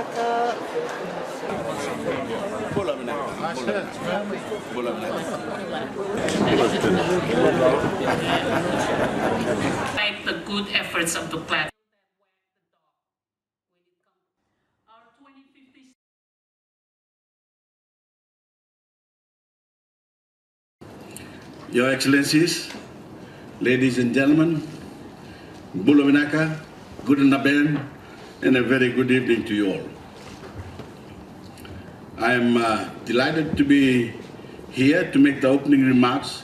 Like the good efforts of the platform. Your Excellencies, ladies and gentlemen, Bula Vinaka, good naben, and a very good evening to you all. I am delighted to be here to make the opening remarks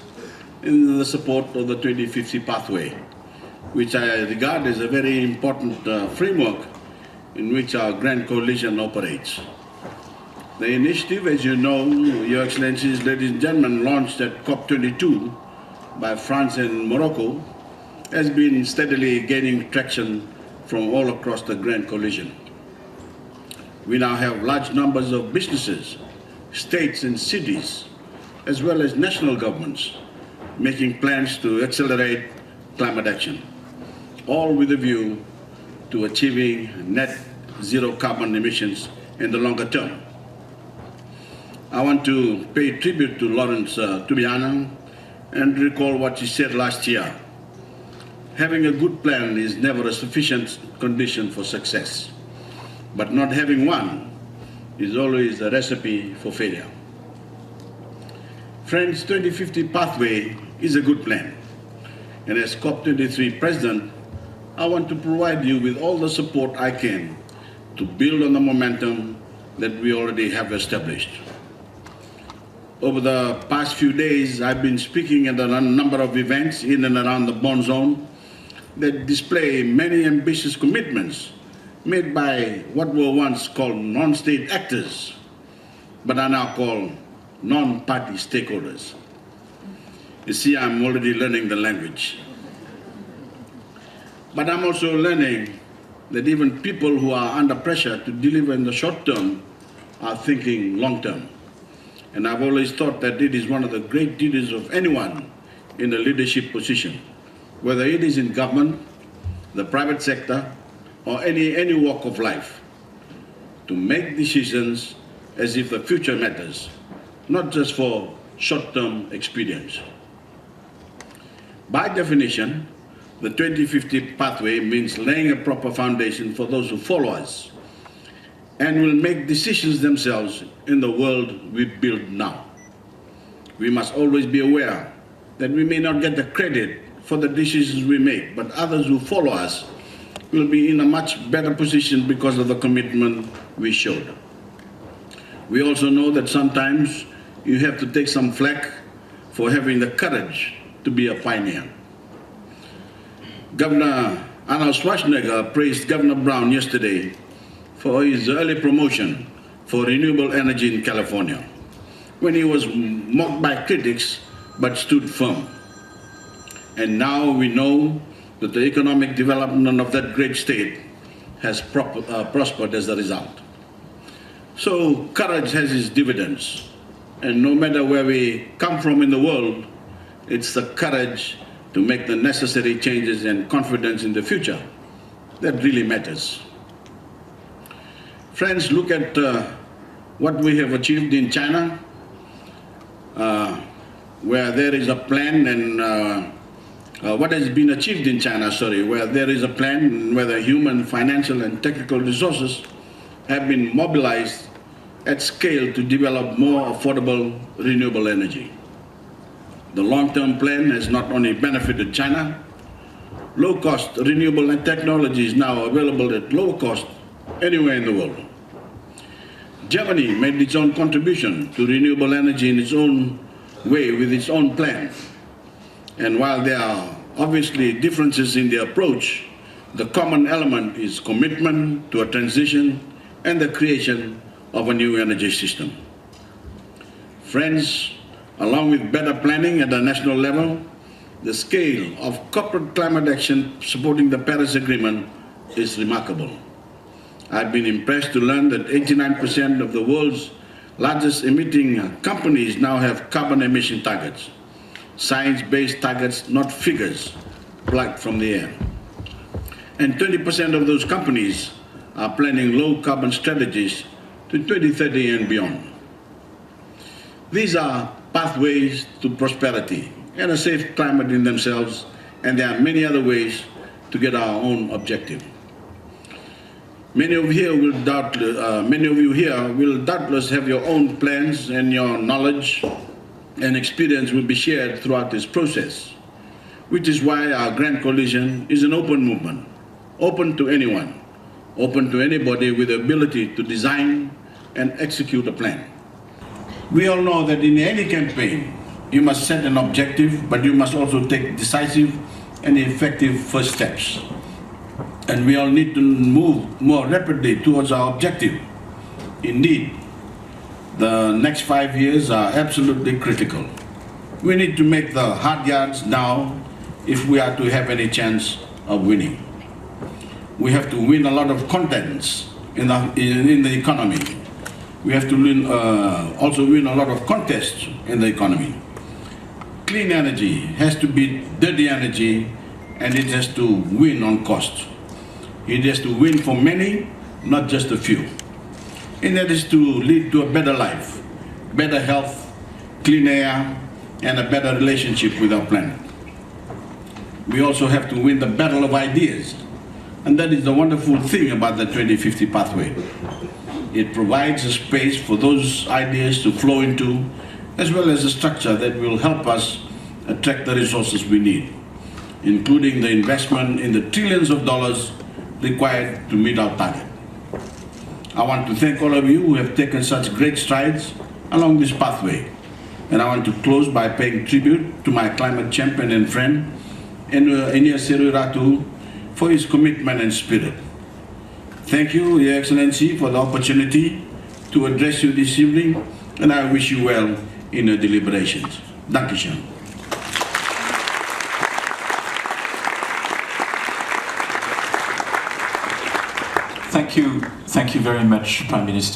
in the support of the 2050 pathway, which I regard as a very important framework in which our Grand Coalition operates. The initiative, as you know, Your Excellencies, ladies and gentlemen, launched at COP22 by France and Morocco, has been steadily gaining traction from all across the Grand Coalition. We now have large numbers of businesses, states and cities, as well as national governments, making plans to accelerate climate action, all with a view to achieving net zero carbon emissions in the longer term. I want to pay tribute to Lawrence Tubiana and recall what he said last year. Having a good plan is never a sufficient condition for success, but not having one is always a recipe for failure. Friends, 2050 pathway is a good plan, and as COP23 President, I want to provide you with all the support I can to build on the momentum that we already have established. Over the past few days, I've been speaking at a number of events in and around the Bond Zone that display many ambitious commitments made by what were once called non-state actors, but are now called non-party stakeholders. You see, I'm already learning the language. But I'm also learning that even people who are under pressure to deliver in the short term are thinking long term. And I've always thought that it is one of the great duties of anyone in a leadership position, whether it is in government, the private sector, or any walk of life, to make decisions as if the future matters, not just for short-term experience. By definition, the 2050 pathway means laying a proper foundation for those who follow us and will make decisions themselves in the world we build now. We must always be aware that we may not get the credit for the decisions we make, but others who follow us will be in a much better position because of the commitment we showed. We also know that sometimes you have to take some flack for having the courage to be a pioneer. Governor Arnold Schwarzenegger praised Governor Brown yesterday for his early promotion for renewable energy in California, when he was mocked by critics but stood firm. And now we know that the economic development of that great state has prospered as a result. So courage has its dividends, and no matter where we come from in the world, it's the courage to make the necessary changes and confidence in the future that really matters. Friends, look at what we have achieved in China, where there is a plan, and what has been achieved in China, where there is a plan where the human, financial, and technical resources have been mobilized at scale to develop more affordable renewable energy. The long-term plan has not only benefited China, low-cost renewable technology is now available at low cost anywhere in the world. Germany made its own contribution to renewable energy in its own way with its own plan. And while there are obviously differences in the approach, the common element is commitment to a transition and the creation of a new energy system. Friends, along with better planning at the national level, the scale of corporate climate action supporting the Paris Agreement is remarkable. I've been impressed to learn that 89% of the world's largest emitting companies now have carbon emission targets, science-based targets, not figures plucked from the air. And 20% of those companies are planning low-carbon strategies to 2030 and beyond. These are pathways to prosperity and a safe climate in themselves, and there are many other ways to get our own objective. Many of you here will doubtless have your own plans, and your knowledge and experience will be shared throughout this process, which is why our Grand Coalition is an open movement, open to anyone, open to anybody with the ability to design and execute a plan. We all know that in any campaign, you must set an objective, but you must also take decisive and effective first steps. And we all need to move more rapidly towards our objective. Indeed, the next 5 years are absolutely critical. We need to make the hard yards now if we are to have any chance of winning. We have to win a lot of contents in the economy. We have to also win a lot of contests in the economy. Clean energy has to beat dirty energy, and it has to win on cost. It has to win for many, not just a few. And that is to lead to a better life, better health, clean air, and a better relationship with our planet. We also have to win the battle of ideas. And that is the wonderful thing about the 2050 pathway. It provides a space for those ideas to flow into, as well as a structure that will help us attract the resources we need, including the investment in the trillions of dollars required to meet our target. I want to thank all of you who have taken such great strides along this pathway. And I want to close by paying tribute to my climate champion and friend, Enia Seriratu, for his commitment and spirit. Thank you, Your Excellency, for the opportunity to address you this evening, and I wish you well in your deliberations. Danke schön. Thank you very much, Prime Minister.